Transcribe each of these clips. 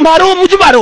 मारो मुझे, मारो।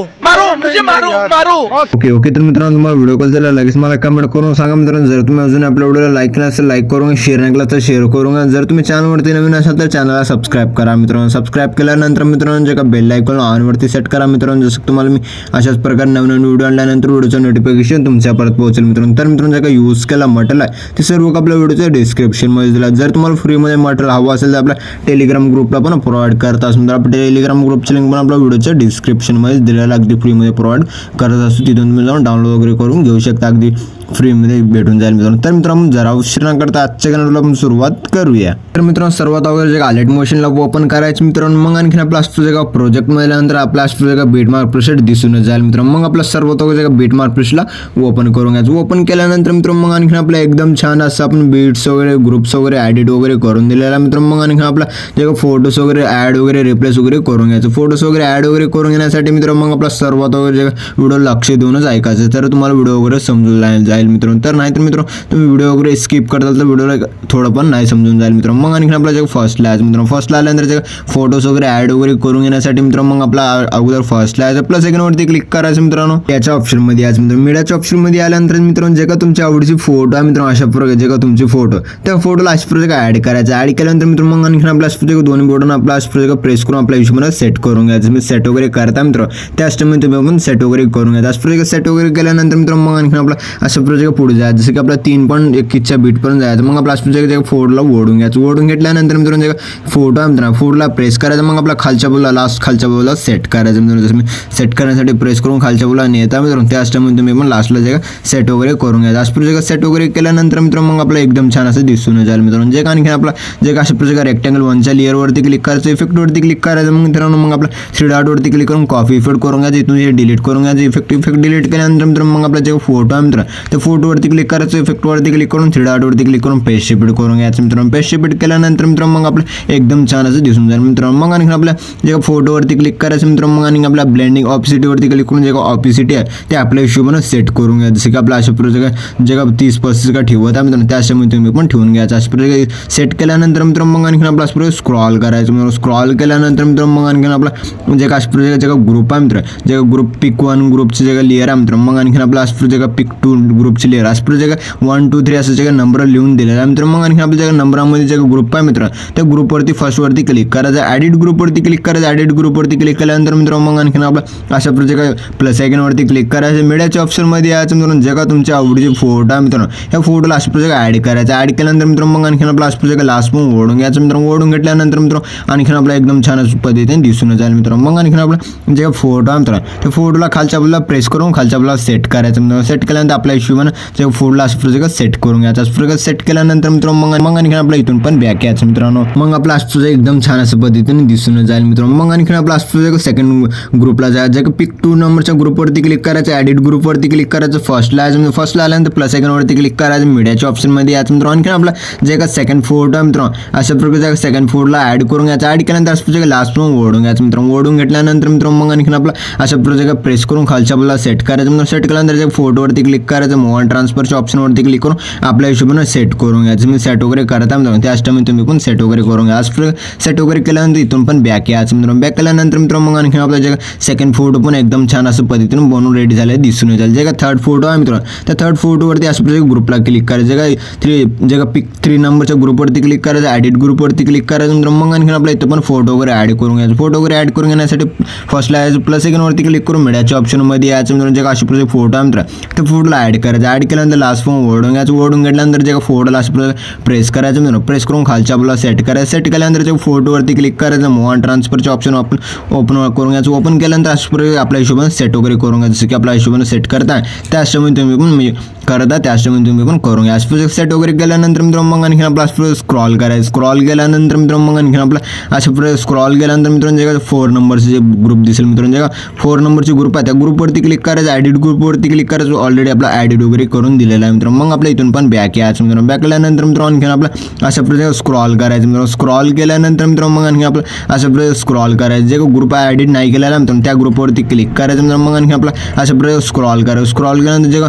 ओके तर मित्रांनो, तुम्हाला व्हिडिओ कॉल झाला लगेच मला कमेंट करून सांगा मित्रांनो. जर तुम्ही अजून आपल्या व्हिडिओला लाईक केला असेल लाईक करून, शेअर नाही केला तर शेअर करून. जर तुम्ही चॅनलवरती नवीन असाल तर चॅनलला सबस्क्राईब करा मित्रांनो. सबस्क्राईब केल्यानंतर मित्रांनो जे का बेल आयकॉन ऑन वरती सेट करा मित्रांनो. जसं तुम्हाला मी अशाच प्रकारे नवीन व्हिडिओ आणल्यानंतर व्हिडिओचं नोटिफिकेशन तुमच्यापर्यंत पोहोचेल मित्रांनो. तर मित्रांनो जे का यूज केला मटेरियल आहे ते सर्व आपल्या व्हिडिओच्या डिस्क्रिप्शनमध्ये दिला. जर तुम्हाला फ्रीमध्ये मटेरियल हवं असेल तर आपल्या टेलिग्राम ग्रुपला पण प्रोव्हाइड करत असतो. तर आपल्या टेलिग्राम ग्रुपची लिंक पण आपल्या व्हिडिओच्या डिस्क्रिप्शनमध्ये दिलेला अगदी फ्रीमध्ये प्रोव्हाइड करत असतो. तिथून तुम्ही जाऊन डाउनलोड वगैरे करून घेऊ शकता, अगदी फ्रीमध्ये भेटून जाईल मित्रांनो. तर मित्रांनो जरा उशीर न करता आजच्या चॅनलला आपण सुरुवात करूया. तर मित्रांनो सर्वात अगोदर जे आलेट मोशनला ओपन करायचं मित्रांनो. मग आणखी आपला असतो जे का प्रोजेक्टमध्ये आल्यानंतर आपला असतो जे का बीटमार्क प्रीसेट दिसून जाईल मित्रांनो. मग आपला सर्वात अगोदर जे का बीटमार्क प्रीसेटला ओपन करून घ्यायचं. ओपन केल्यानंतर मित्रांनो मग आणखी आपला एकदम छान असं आपण बीट्स वगैरे ग्रुप्स वगैरे एडिट वगैरे करून दिलेला मित्रांनो. मग आणखी आपला जे का फोटोज वगैरे ॲड वगैरे रिप्लेस वगैरे करून घ्यायचं. फोटोज वगैरे ॲड वगैरे करून घेण्यासाठी मित्रांनो मग आपला सर्वात अगोदर जे व्हिडिओ लक्ष देऊनच ऐकायचं, तर तुम्हाला व्हिडिओ वगैरे समजून जाईल मित्रांनो. तर नाही मित्रांनो तुम्ही व्हिडिओ वगैरे स्किप करताल तर व्हिडिओला थोडं पण नाही समजून जाईल मित्रांनो. मग आणखी आपला जे फर्स्टला आहे मित्रांनो, फर्स्टला आल्यानंतर जे फोटोज वगैरे ॲड वगैरे करून घेण्यासाठी मित्रांनो मग आपला अगोदर फर्स्टला आहे प्लस सेकंडवरती क्लिक करायचं मित्रांनो. याच्या ऑप्शनमध्ये यायचं मित्रांनो. मीडियाच्या ऑप्शनमध्ये आल्यानंतर मित्रांनो जे का तुमच्या आवडीची फोटो आहे मित्रांनो, अशा प्रकारे जे का तुमची फोटो त्या फोटोला अशा प्रकारे ॲड करायचं. ॲड केल्यानंतर मित्रांनो मग आणखी आपला असतो दोन्ही बोर्डून आपला असतो प्रेस करून आपल्या हिशोबाने सेट करून घ्यायचं. मी सेट वगैरे करता मित्रांनो त्याच टाइम तुम्ही पण सेट वगैरे करून घ्यायचं. असं सेट वगैरे केल्यानंतर मित्रांनो मग आणखी आपला अशा प्रकारे पुढे जायचं. जसं की आपला 3.1 बीटपर्यंत जायचं. मग आपला असतो फोटोला ओढून घ्यायचं. ओढून घेतल्यानंतर मित्रांनो जे फोटो आहे मित्रांनो फोटोला प्रेस करायचं. मग आपला खालच्या बाजूला लास्ट खालच्या बाजूला सेट करायचं मित्रांनो. जसं मी सेट करण्यासाठी प्रेस करून खालच्या बाजूला नेता मित्रांनो त्याच टाइम तुम्ही पण लास्टला जे सेट वगैरे करून घ्यायचं. असं प्रकारे सेट वगैरे केल्यानंतर मित्रांनो मग आपलं एकदम छान असं दिसून जाईल मित्रांनो. जे आणखी आपला जे अशा प्रकारे रेक्टँगल 1च्या लेअरवरती क्लिक करायचं. इफेक्टवरती क्लिक करायचं. मग मित्रांनो मग आपला 3 डॉटवरती क्लिक करून कॉपी इफेक्ट करून घ्यायचं. इथून हे डिलीट करून घ्यायचं. इफेक्ट डिलीट केल्यानंतर मित्रांनो मग आपला जे फोटो आहे मित्रांनो त्या फोटोवरती क्लिक करायचं. इफेक्टवरती क्लिक करून 3 डॉटवरती क्लिक करून पेस्ट शिफ्ट करून घ्यायचं मित्रांनो. पेस्ट शिफ्ट केल्यानंतर मित्रांनो मग आपलं एकदम छान असं दिसून जाईल मित्रांनो. मग आणखी आपल्या जे फोटोवरती क्लिक करायचं मित्रांनो. मग आणि आपल्या ब्लेंडिंग ऑपिसिटीवरती क्लिक करून जे ऑपिसिटी आहे ते आपल्या हिशोबाने सेट करून घ्यायचं. जसं की आपल्या अशा प्रकारे जे का 30-35 का ठेवत आहे मित्रांनो त्याच्यामुळे तुम्ही पण ठेवून घ्यायचं. अशा प्रकारे सेट केल्यानंतर मित्रांनो मग आणखी आपला असं स्क्रॉल करायचं मित्रांनो. स्क्रॉल केल्यानंतर मित्रांनो मग आणखी आपला जे का अशा प्रकारे जे का ग्रुप आहे मित्र जे ग्रुप पिक 1 ग्रुपचे जे का लेअर आहे मित्रांनो. मग आणखी आपला असं जे का पिक 2 ग्रुपची लेअर असं जे का 1 2 3 असं जे का नंबर लिहून दिलेला आहे मित्रांनो. मग आणखी आपल्या जे नंबरामध्ये जे ग्रुप आहे मित्र त्या ग्रुपवरती फर्स्टवरती क्लिक करायचं. ॲडिट ग्रुपवरती क्लिक करायचं. ॲडिट ग्रुपवरती क्लिक केल्यानंतर मित्रांनो मग आणखी आपला अशा प्रकारे प्लस आयकॉनवरती क्लिक करायचं. मीडियाच्या ऑप्शनमध्ये यायचं मित्रांनो. जे का तुमच्या आवडीचे फोटो आहे मित्रांनो ह्या फोटोला अशा प्रकारे ॲड करायचं. ॲड केल्यानंतर मित्रांनो मग आणखी आपला अशा प्रकारे लास्ट पण ओढून घ्यायचं मित्रांनो. ओढून घेतल्यानंतर मित्रांनो आणखी आपला एकदम छान पद्धतीने दिसून जाईल मित्रांनो. मग आणखी आपला जे फोटो आहे मित्रांनो त्या फोटोला खालच्या बाजूला प्रेस करून खालच्या बाजूला सेट करायचं मित्रांनो. सेट केल्यानंतर आपल्या हिशोबाने जे फोटोला अशा प्रकारे सेट करून घ्यायचं. अशा प्रकारे सेट केल्यानंतर मित्रांनो मग आणखी आपला इथून पण बॅक यायचं मित्रांनो. मग आपला असतो एकदम छान असं पद्धतीने दिसून जाईल मित्रांनो. मग आणखी आपला असतो सेकंड ग्रुपला जायचं. जे पिक 2 नंबरच्या ग्रुपवरती क्लिक करायचं. ॲडिट ग्रुपवरती क्लिक करायचं. फर्स्टला यायचं. फर्स्टला आल्यानंतर प्लस आयकॉनवरती क्लिक करायचं. मीडियाच्या ऑप्शनमध्ये यायचं मित्रांनो. आणखी आपला जे का सेकंड फोटो आहे मित्रांनो अशा प्रकारे सेकंड फोटोला ॲड करून घ्यायचं. ॲड केल्यानंतर असं लास्ट पण ओढून घ्यायचं मित्रांनो. ओढून घेतल्यानंतर मित्रांनो मग आणखी आपला अशा प्रकारे प्रेस करून खालच्या बाजूला सेट करायचं मित्रांनो. सेट केल्यानंतर जे फोटोवरती क्लिक करायचं. मूव्ह अँड ट्रान्सफरच्या ऑप्शनवरती क्लिक करून आपल्या हिशोबाने सेट करून घ्यायचं. मी सेट वगैरे करता मित्रांनो त्याच टाइम तुम्ही पण सेट वगैरे करून घ्या. असं सेट वगैरे केल्यानंतर इथून पण बॅक यायचं मित्रांनो. बॅक केल्यानंतर मित्रांनो मग आणखी आपला जे सेकंड फोटो पण एकदम छान असं पद्धतीने बनवून रेडी झाले दिसून येईल. जे का थर्ड फोटो आहे मित्रांनो त्या थर्ड फोटोवरती असं प्रकारे ग्रुपला क्लिक करायचं. जे का पिक 3 नंबरच्या ग्रुपवरती क्लिक करायचं. ॲडिट ग्रुपवरती क्लिक करायचं मित्रांनो. मग आणखी आपला इथं पण फोटो वगैरे ॲड करून घ्यायचं. फोटो वगैरे ॲड करून घेण्यासाठी फर्स्टला यायचं. प्लस आयकॉनवरती क्लिक करून मीडियाच्या ऑप्शनमध्ये यायचं मित्रांनो. जे का अशा प्रकारे फोटो आहे मित्र त्या फोटोला ॲड करायचं. ॲड केल्यानंतर लास्ट फॉर्म ओढून घ्यायचं. ओढून घेतल्यानंतर जे का फोटोला असं प्रकारे प्रेस करायचं मित्रांनो. प्रेस करून खालच्या बाजूला सेट करायचं. सेट केल्यानंतर जे फोटोवरती क्लिक करायचं. मूव्ह अँड ट्रान्सफरचे ऑप्शन ओपन करून घ्यायचं. ओपन केल्यानंतर अशा प्रकारे आपल्या हिशोबाने सेट वगैरे करून घ्यायचं. जसं की आपल्या हिशोबाने सेट करताय त्याच टाइम तुम्ही पण करता त्याच टाइम तुम्ही पण करून घ्या. असं सेट वगैरे केल्यानंतर मित्रांनो मग आणखी आपला स्क्रॉल करायचं. स्क्रॉल केल्यानंतर मित्रांनो मग आणखी आपला अशा प्रकारे स्क्रॉल केल्यानंतर मित्रांनो जे 4 नंबरचे जे ग्रुप दिसेल मित्रांनो जे 4 नंबरचे ग्रुप आहे त्या ग्रुपवरती क्लिक करायचं. ॲडिट ग्रुपवरती क्लिक करायचं. ऑलरेडी आपला ॲडिट एडिट वगैरे करून दिलेला आहे मित्रांनो। मग आपल्या इथून पण बॅक यायचं मित्रांनो। बॅक आल्यानंतर मित्रांनो आणखी आपलं अशा प्रकारे स्क्रॉल करायचं मित्रांनो। स्क्रॉल केल्यानंतर मित्रांनो मग आणखी आपलं अशा प्रकारे स्क्रॉल करायचं, जे ग्रुप एडिट नाही केलेला मित्रांनो त्या ग्रुपवरती क्लिक करायचं मित्रांनो। मग आणखी आपलं अशा प्रकारे स्क्रॉल करायचं। स्क्रॉल केल्यानंतर जे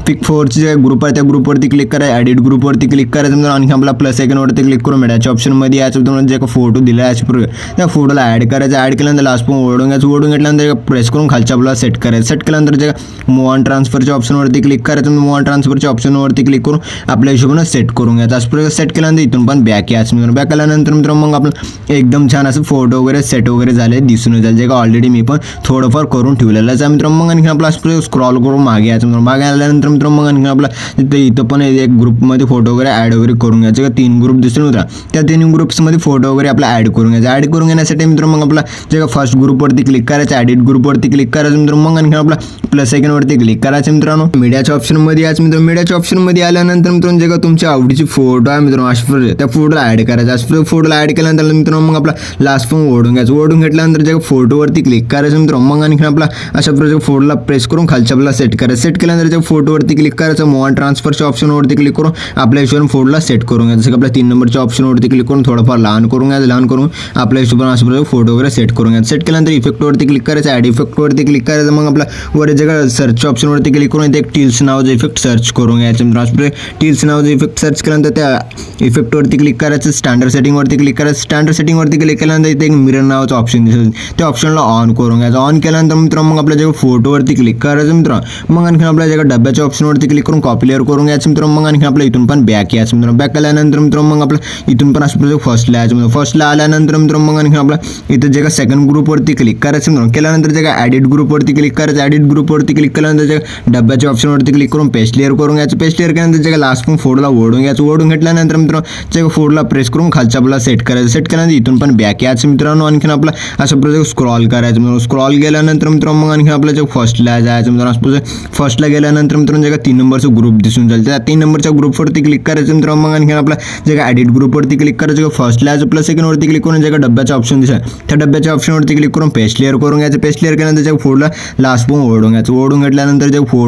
पिक 4चे जे ग्रुप आहे त्या ग्रुपवरती क्लिक करायचं, एडिट ग्रुपवरती क्लिक करायचं मित्रांनो। आणखी आपला प्लस आयकॉनवरती क्लिक करून मिळायच्या ऑप्शनमध्ये यायचं मित्रांनो। जे फोटो दिला आहे अशा प्रकारे त्या फोटोला ॲड करायचं। ॲड केल्यानंतर लास्ट पण ओढून घ्यायचं। ओढून घेतल्यानंतर प्रेस करून खालच्या आपल्याला सेट करायचं। सेट केल्यानंतर जे मूव ऑन ट्रान्सफरच्या ऑप्शनवरती क्लिक करायचं। मूव ऑन ट्रान्सफरच्या ऑप्शनवरती क्लिक करून आपल्या हिशोबाने सेट करून घ्यायचं। अशा प्रकारे सेट केल्यानंतर इथून पण बॅक यायचं मित्रांनो। बॅक आल्यानंतर मित्रांनो मग आपलं एकदम छान असं फोटो वगैरे सेट वगैरे झाले दिसून जाईल, जे का ऑलरेडी मी पण थोडंफार करून ठेवलेलंच आहे मित्रांनो। मग आणखी आपला स्क्रॉल करून मागे यायचं मित्रांनो। मागे आल्यानंतर मित्रांनो मग आणखी आपला इथं पण एक ग्रुपमध्ये फोटो वगैरे ॲड वगैरे करून घ्यायचे। का 3 ग्रुप दिसले मित्रांनो, त्या 3 ग्रुप्समध्ये फोटो वगैरे आपला ॲड करून घ्यायचा। ॲड करून घेण्यासाठी मित्रांनो मग आपला जे का फर्स्ट ग्रुपवरती क्लिक करायचं, एडिट ग्रुपवरती क्लिक करायचं मित्रांनो। मग आणखी आपला प्लस आयकॉनवरती क्लिक करायचं मित्रांनो। मीडियाच्या ऑप्शनमध्ये यायचं मित्रांनो। मीडियाच्या ऑप्शनमध्ये आल्यानंतर मित्रांनो जे का तुमच्या आवडीची फोटो आहे मित्रांनो अशा त्या फोटोला ॲड करायचा। अशा फोटोला ॲड केल्यानंतर मित्रांनो मग आपला लास्ट पण ओढून घ्यायचं। ओढून घेतल्यानंतर जे फोटोवरती क्लिक करायचं मित्रांनो। मग आणखी आपला अशा प्रकारे फोटोला प्रेस करून खालच्या आपल्याला सेट करायचं। सेट केल्यानंतर जे फोटोवरती क्लिक करायचं, मूव ऑन ट्रान्सफरच्या ऑप्शनवरती क्लिक करून आपल्या हिशोबाने फोटोला सेट करून घ्यायचं। जसं आपल्या 3 नंबरच्या ऑप्शनवरती क्लिक करून थोडंफार लहान करून घ्यायचं। लहान करून आपल्या हिशोबाने अशा प्रकारे फोटो वगैरे सेट करून घ्यायचं। सेट केल्यानंतर इफेक्टवरती क्लिक करायचं, ॲड इफेक्टवरती क्लिक करायचं। मग आपला वर जे का सर्चच्या ऑप्शनवरती क्लिक करून इथे एक टिल्स नावाचं इफेक्ट सर्च करून घ्यायचं मित्रांनो। टिल्स नावाचं इफेक्ट सर्च केल्यानंतर त्या इफेक्टवरती क्लिक करायचं। स्टँडर्ड सेटिंगवरती क्लिक करायचं। स्टँडर्ड सेटिंगवरती क्लिक केल्यानंतर इथे एक मिरर नावाचं ऑप्शन दिसेल, त्या ऑप्शनला ऑन करून घ्यायचं। ऑन केल्यानंतर मित्रांनो मग आपल्या जे फोटोवरती क्लिक करायचं मित्रांनो। मग आणखी आपल्या जे डब्याच्या ऑप्शनवरती क्लिक करून कॉपी लेअर करून घ्यायचं मित्रांनो। मग आणखी आपल्या इथून पण बॅक यायचं मित्रांनो। बॅक आल्यानंतर मित्रांनो मग आपलं इथून पण असं फर्स्टला यायचं मित्रांनो। फर्स्टला आल्यानंतर मित्रांनो मग आणखी आपला इथं जे का सेकंड ग्रुपवरती क्लिक करायचं मित्रांनो। केल्यानंतर जे का एडिट ग्रुपवरती क्लिक करायचं। एडिट ग्रुपवरती क्लिक केल्यानंतर जे डब्याच्या ऑप्शनवरती क्लिक करून पेस्ट लेअर करून घ्यायचं। पेस्ट लेअर केल्यानंतर जे का लास्ट पण फोटोला ओढून घ्यायचं। ओढून घेतल्यानंतर मित्रांनो जे फोटोला प्रेस करून खालच्या आपल्याला सेट करायचं। सेट केल्यानंतर इथून पण बॅक यायचं मित्रांनो। आणखीन आपला अशा प्रकारे स्क्रॉल करायचं मित्रांनो। स्क्रॉल केल्यानंतर मित्रांनो मग आणखी आपल्या जे फर्स्टला जायचं मित्रांनो। फर्स्टला गेल्यानंतर मित्रांनो जे का 3 नंबरचा ग्रुप दिसून जाईल, त्या 3 नंबरच्या ग्रुपवरती क्लिक करायचं मित्रांनो। मग आणखीन आपला जे का एडिट ग्रुपवरती क्लिक करायचं। फर्स्टला यायचं, प्लस सेकंडवरती क्लिक करून जे का डब्याचा ऑप्शन दिसेल त्या डब्याच्या ऑप्शनवरती क्लिक करून पेस्ट लेअर करून घ्यायचं। पेस्ट लेअर केल्यानंतर जे फोटोला लास्ट पण ओढून घ्यायचं। ओढून घेतल्यानंतर जे फोटो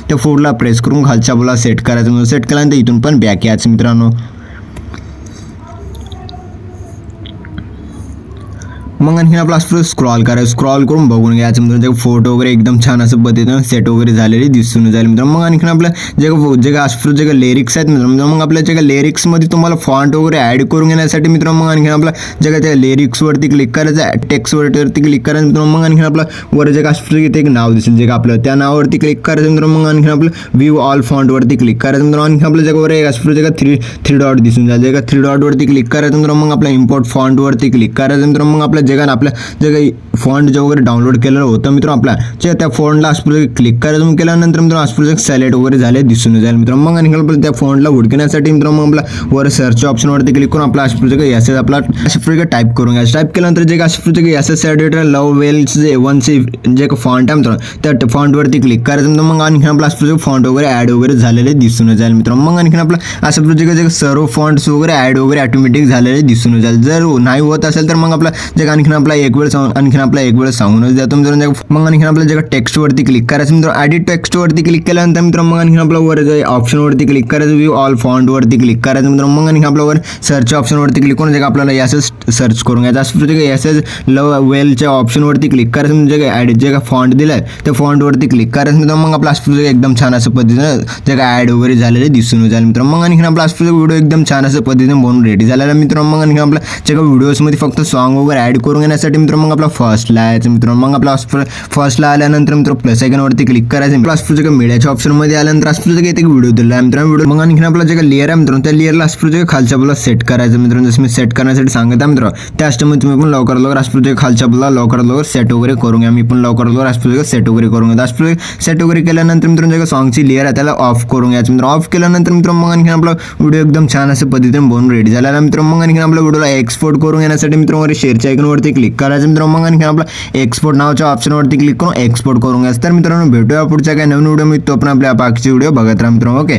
त्या फोटोला प्रेस करून खालच्या आपल्याला सेट करायचं। सेट केल्यानंतर इथून पण बॅक यायचं मित्रांनो। मग आणखीन आपला स्क्रॉल करायचं। स्क्रॉल करून बघून घ्यायचं मित्रांनो, जे फोटो वगैरे एकदम छान असं पद्धतीनं सेट वगैरे झालेली दिसून जाईल मित्रांनो। मग आणखीन आपल्या जे का लिरिक्स आहेत मित्रांनो, मग आपल्या जे का लिरिक्समध्ये तुम्हाला फॉन्ट वगैरे ॲड करून घेण्यासाठी मित्रांनो मग आणखीन आपला जे का त्या लिरिक्सवरती क्लिक करायचं, टेक्स्टवरती क्लिक करायचं मित्रांनो। मग आणखीन आपला वर जे का इथे एक नाव दिसेल, जे का आपलं त्या नावावरती क्लिक करायचं मित्रांनो। मग आणखीन आपलं व्ह्यू ऑल फॉन्टवरती क्लिक करायचं मित्रांनो। आणखीन आपल्या जगावर एक जे का थ्री डॉट दिसून जाईल, जे का 3 डॉटवरती क्लिक करायचं मित्रांनो। मग आपल्या इम्पोर्ट फॉन्टवरती क्लिक करायचं मित्रांनो। मग आपल्या आपल्या जे काही फॉन्ट जे वगैरे डाउनलोड केलेलं होतं मित्रांनो आपल्या त्या फॉन्टला असं क्लिक करायचं। मग केल्यानंतर मित्रांनो असं सिलेक्ट वगैरे झाले दिसून जाईल मित्रांनो। मग आणखी आपल्याला त्या फॉन्टला हुडकण्यासाठी मित्रांनो मग आपला वर सर्च ऑप्शनवरती क्लिक करून आपला असं आपला असं टाईप करून घ्यायचं। टाईप केल्यानंतर जे का असं एडिटर लव वेल्स जे 1C जे फॉन्ट आहे मित्रांनो त्या फॉन्टवरती क्लिक करायचं। मग आणखी आपला असं फॉन्ट वगैरे ॲड वगैरे झालेले दिसून जाईल मित्रांनो। मग आणखीन आपला असं जे सर्व फॉन्ट्स वगैरे ॲड वगैरे ऑटोमॅटिक झालेले दिसून जाईल। जर नाही होत असेल तर मग आपला जे आणखीन आपला एक वेळ सांगूनच देतो मित्रांनो। मग आणखीन आपल्या जे टेक्स्टवरती क्लिक करायचं मित्रांनो। एडिट टेक्स्टवरती क्लिक केल्यानंतर मित्रांनो मग आणखीन आपला वर ऑप्शनवरती क्लिक करायचं, व्ह्यू ऑल फॉन्टवरती क्लिक करायचं मित्रांनो। मग आणखीन आपल्या वर सर्च ऑप्शनवरती क्लिक करून जे आपल्याला यासच सर्च करून घ्यायचं असं यासच लव वेलच्या ऑप्शनवरती क्लिक करायचं। म्हणजे ॲड जे का फॉन्ट दिलाय त्या फॉन्टवरती क्लिक करायचं मित्रांनो। मग आपला एकदम छान असं पद्धतीनं जे काय ॲड वगैरे झालेले दिसून जाईल मित्रांनो। मग आणखीन आपला व्हिडिओ एकदम छान असं पद्धतीने बनवून रेडी झालेला मित्रांनो। मग आणखीन आपल्या जे काही व्हिडिओजमध्ये फक्त सॉन्ग वगैरे ॲड करून घेण्यासाठी मित्रांनो मग आपला फर्स्टला यायचं मित्रांनो। मग आपला फर्स्टला आल्यानंतर मित्रांनो प्लस आयकॉनवरती क्लिक करायचं। प्लस जे मीडियाच्या ऑप्शनमध्ये आल्यानंतर असं जे एक व्हिडिओ दिला आहे मित्रांनो व्हिडिओ। मग आणखीन आपला जे लेअर आहे मित्रांनो त्या लेअरला असं जे खालच्या आपल्याला सेट करायचं मित्रांनो। जसं मी सेट करण्यासाठी सांगत आहे मित्रांनो त्याचमध्ये तुम्ही पण लवकर असं जे खालच्या आपल्याला लवकर सेट वगैरे करून घ्या। मी पण लवकर असं सेट वगैरे करून घ्या। असं सेट वगैरे केल्यानंतर मित्रांनो जे सॉन्गची लेअर आहे त्याला ऑफ करून घ्यायचं मित्रांनो। ऑफ केल्यानंतर मित्रांनो मग आणखीन आपला व्हिडिओ एकदम छान असं पद्धतीने बनवून रेडी झालेला मित्रांनो। मग आणखीन आपल्या व्हिडिओला एक्सपोर्ट करून घेण्यासाठी मित्रांनो शेअरच्या आयकॉनवरती क्लिक करायचं मित्रांनो। मग आणखीन आपला एक्सपोर्ट नावाच्या ऑप्शनवरती क्लिक करून एक्सपोर्ट करून घ्यायचं। तर मित्रांनो भेटूया पुढच्या काही नवीन व्हिडिओ मी, तो पण आपल्या बाकीचे व्हिडिओ बघत राहा मित्रांनो। ओके.